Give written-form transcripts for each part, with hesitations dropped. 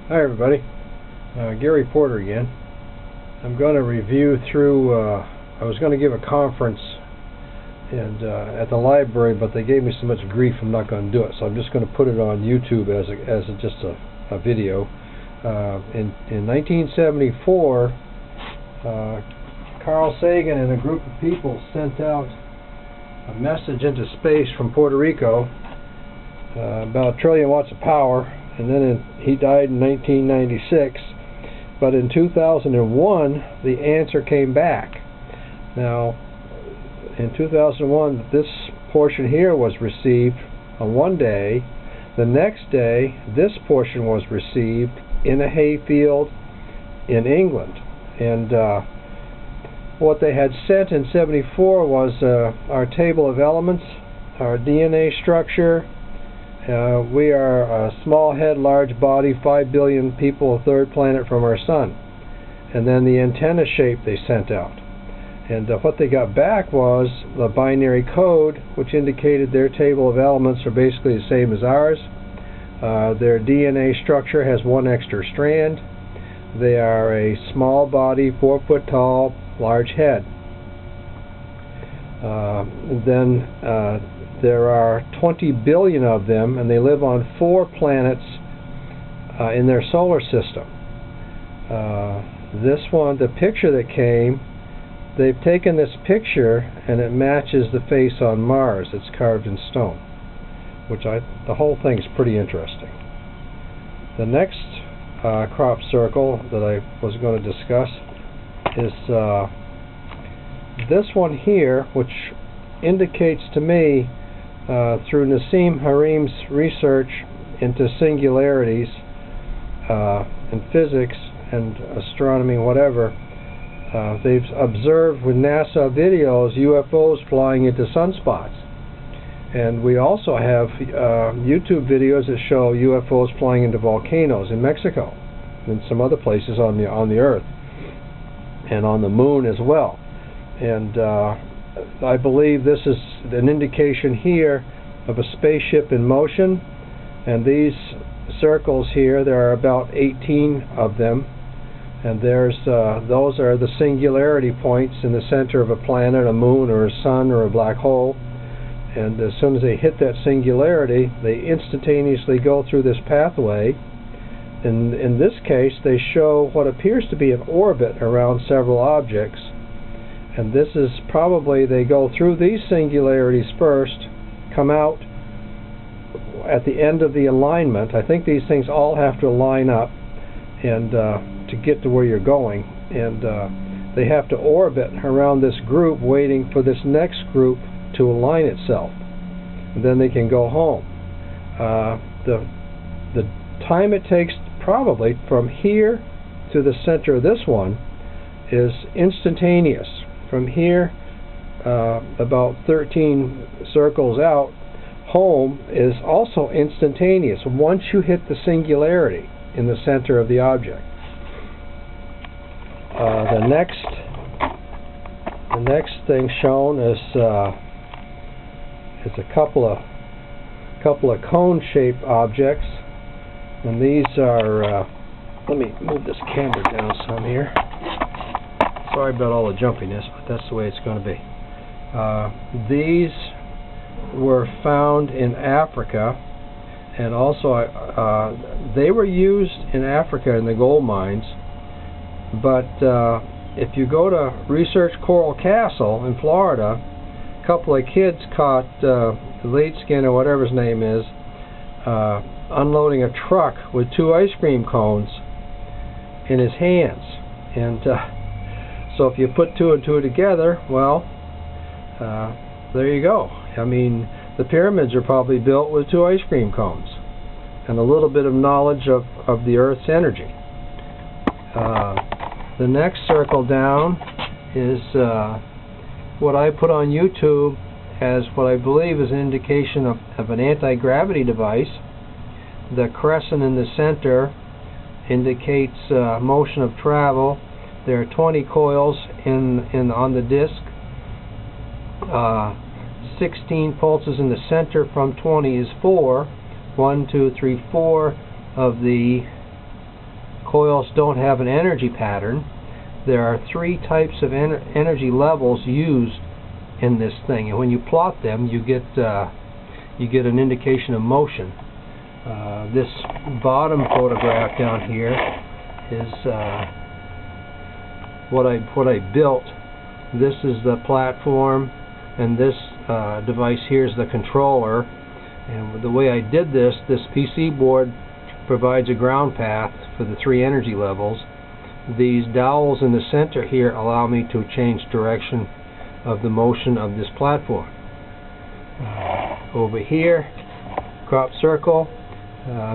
Hi everybody, Gary Porter again. I'm going to review through, I was going to give a conference and at the library, but they gave me so much grief I'm not going to do it, so I'm just going to put it on YouTube as just a video. In 1974, Carl Sagan and a group of people sent out a message into space from Puerto Rico about 1 trillion watts of power, and then he died in 1996. But in 2001, the answer came back. Now, in 2001, this portion here was received on one day. The next day, this portion was received in a hayfield in England. And what they had sent in 74 was our table of elements, our DNA structure. We are a small head, large body, 5 billion people, a third planet from our sun. And then the antenna shape they sent out. And what they got back was the binary code, which indicated their table of elements are basically the same as ours. Their DNA structure has one extra strand. They are a small body, 4 foot tall, large head. There are 20 billion of them, and they live on 4 planets in their solar system. This one, the picture that came, they've taken this picture and it matches the face on Mars. It's carved in stone, which the whole thing is pretty interesting. The next crop circle that I was going to discuss is this one here, which indicates to me through Nassim Harim's research into singularities in physics and astronomy, whatever, they've observed with NASA videos UFOs flying into sunspots. And we also have YouTube videos that show UFOs flying into volcanoes in Mexico and some other places on the Earth and on the Moon as well. And I believe this is an indication here of a spaceship in motion, and these circles here, there are about 18 of them, and those are the singularity points in the center of a planet, a moon, or a sun, or a black hole. And as soon as they hit that singularity, they instantaneously go through this pathway. In this case, they show what appears to be an orbit around several objects. And this is probably, they go through these singularities first, come out at the end of the alignment. I think these things all have to line up and to get to where you're going. And they have to orbit around this group, waiting for this next group to align itself. And then they can go home. The time it takes probably from here to the center of this one is instantaneous. From here, about 13 circles out, home is also instantaneous once you hit the singularity in the center of the object. The next thing shown is a couple of cone-shaped objects, and these are. Let me move this camera down some here. Sorry about all the jumpiness, but that's the way it's going to be. These were found in Africa, and also they were used in Africa in the gold mines. But if you go to Research Coral Castle in Florida, a couple of kids caught Lateskin, or whatever his name is, unloading a truck with 2 ice cream cones in his hands. And so if you put 2 and 2 together, well, there you go. I mean, the pyramids are probably built with 2 ice cream cones and a little bit of knowledge of the Earth's energy. The next circle down is what I put on YouTube as what I believe is an indication of an anti-gravity device. The crescent in the center indicates motion of travel. There are 20 coils on the disc, 16 pulses in the center. From 20 is 4. 1, 2, 3, 4 of the coils don't have an energy pattern. There are 3 types of energy levels used in this thing, and when you plot them, you get an indication of motion. This bottom photograph down here is what I built. This is the platform, and this device here is the controller. And the way I did this PC board provides a ground path for the 3 energy levels. These dowels in the center here allow me to change direction of the motion of this platform. Over here, crop circle,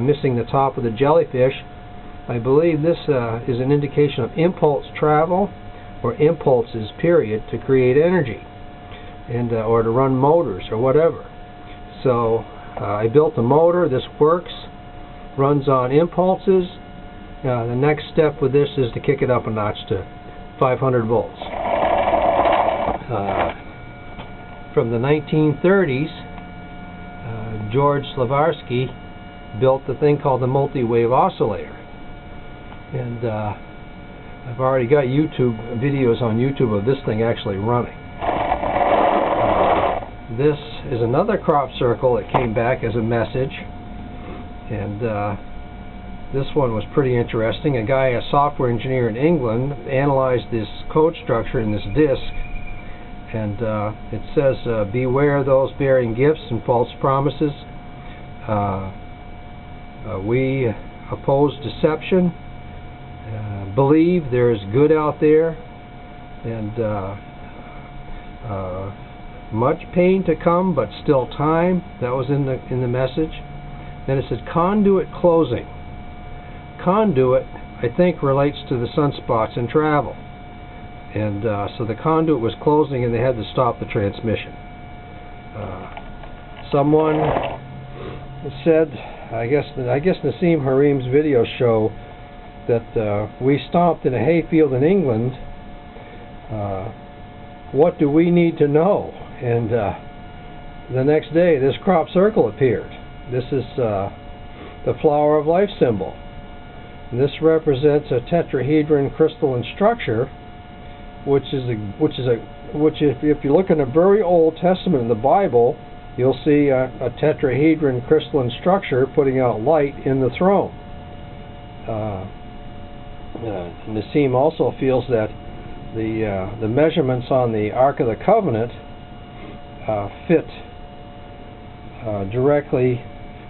missing the top of the jellyfish. I believe this is an indication of impulse travel, or impulses, period, to create energy, and or to run motors or whatever. So I built a motor. This works, runs on impulses. The next step with this is to kick it up a notch to 500 volts. From the 1930s, George Slavarsky built the thing called the Multiwave Oscillator, and I've already got YouTube videos on YouTube of this thing actually running. This is another crop circle that came back as a message, and this one was pretty interesting. A guy, a software engineer in England, analyzed this code structure in this disk, and it says, beware those bearing gifts and false promises. We oppose deception, believe there is good out there, and much pain to come, but still time. That was in the message. Then it says conduit closing. Conduit, I think, relates to the sunspots in travel, and so the conduit was closing, and they had to stop the transmission. Someone said, I guess Nassim Harim's videos show that we stomped in a hayfield in England. What do we need to know? And the next day, this crop circle appeared. This is the flower of life symbol. And this represents a tetrahedron crystalline structure, which if you look in a very Old Testament in the Bible, you'll see a tetrahedron crystalline structure putting out light in the throne. Nassim also feels that the measurements on the Ark of the Covenant fit directly.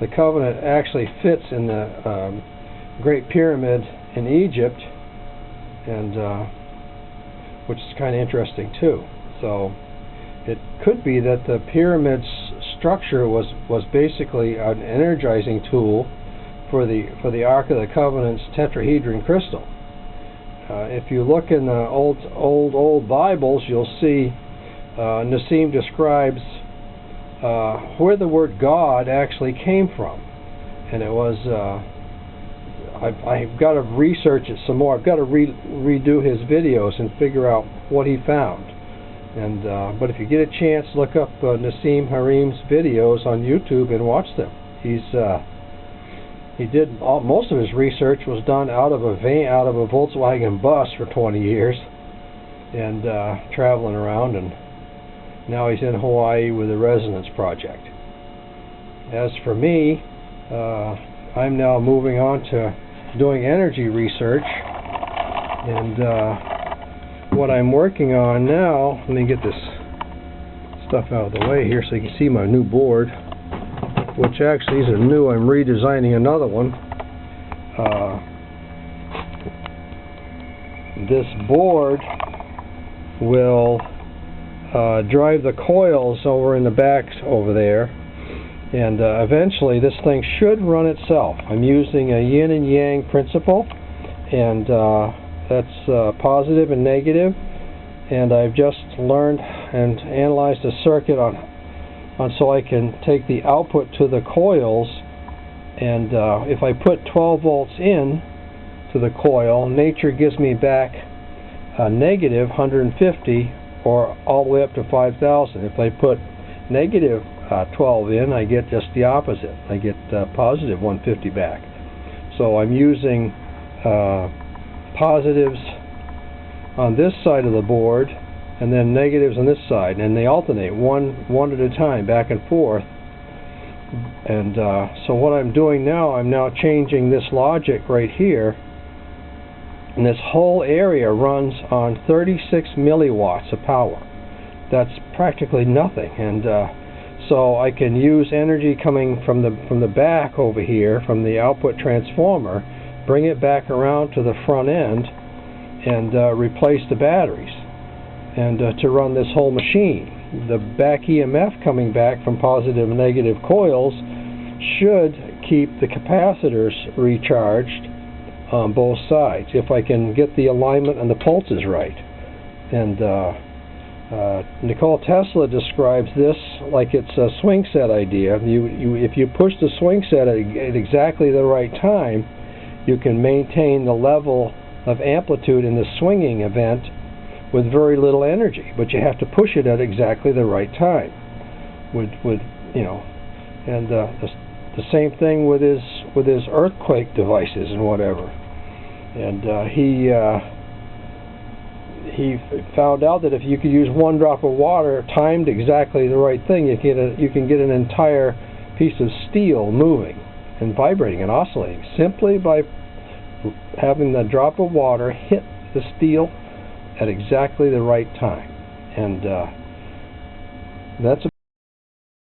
The covenant actually fits in the Great Pyramid in Egypt, and which is kind of interesting too. So it could be that the pyramid's structure was basically an energizing tool for the Ark of the Covenant's tetrahedron crystal. If you look in the old Bibles, you'll see Nassim describes where the word God actually came from, and it was I've got to research it some more. I've got to redo his videos and figure out what he found. And but if you get a chance, look up Nassim Harim's videos on YouTube and watch them. He did most of his research was done out of a Volkswagen bus for 20 years, and traveling around, and now he's in Hawaii with the Resonance Project. As for me, I'm now moving on to doing energy research, and what I'm working on now, let me get this stuff out of the way here so you can see my new board, which actually isn't new. I'm redesigning another one. This board will drive the coils over in the back over there, and eventually this thing should run itself. I'm using a yin and yang principle, and that's positive and negative, and I've just learned and analyzed a circuit on so I can take the output to the coils, and if I put 12 volts in to the coil, nature gives me back negative 150 or all the way up to 5,000. If I put negative 12 in, I get just the opposite. I get positive 150 back. So I'm using positives on this side of the board and then negatives on this side, and they alternate one at a time, back and forth. And so what I'm doing now, I'm now changing this logic right here, and this whole area runs on 36 milliwatts of power. That's practically nothing. And so I can use energy coming from the back over here, from the output transformer, bring it back around to the front end, and replace the batteries, and to run this whole machine. The back EMF coming back from positive and negative coils should keep the capacitors recharged on both sides, if I can get the alignment and the pulses right. And Nikola Tesla describes this like it's a swing set idea. If you push the swing set at exactly the right time, you can maintain the level of amplitude in the swinging event with very little energy, but you have to push it at exactly the right time. And the same thing with his earthquake devices and whatever. And he found out that if you could use one drop of water timed exactly the right thing, you can get an entire piece of steel moving and vibrating and oscillating simply by having the drop of water hit the steel at exactly the right time. And that's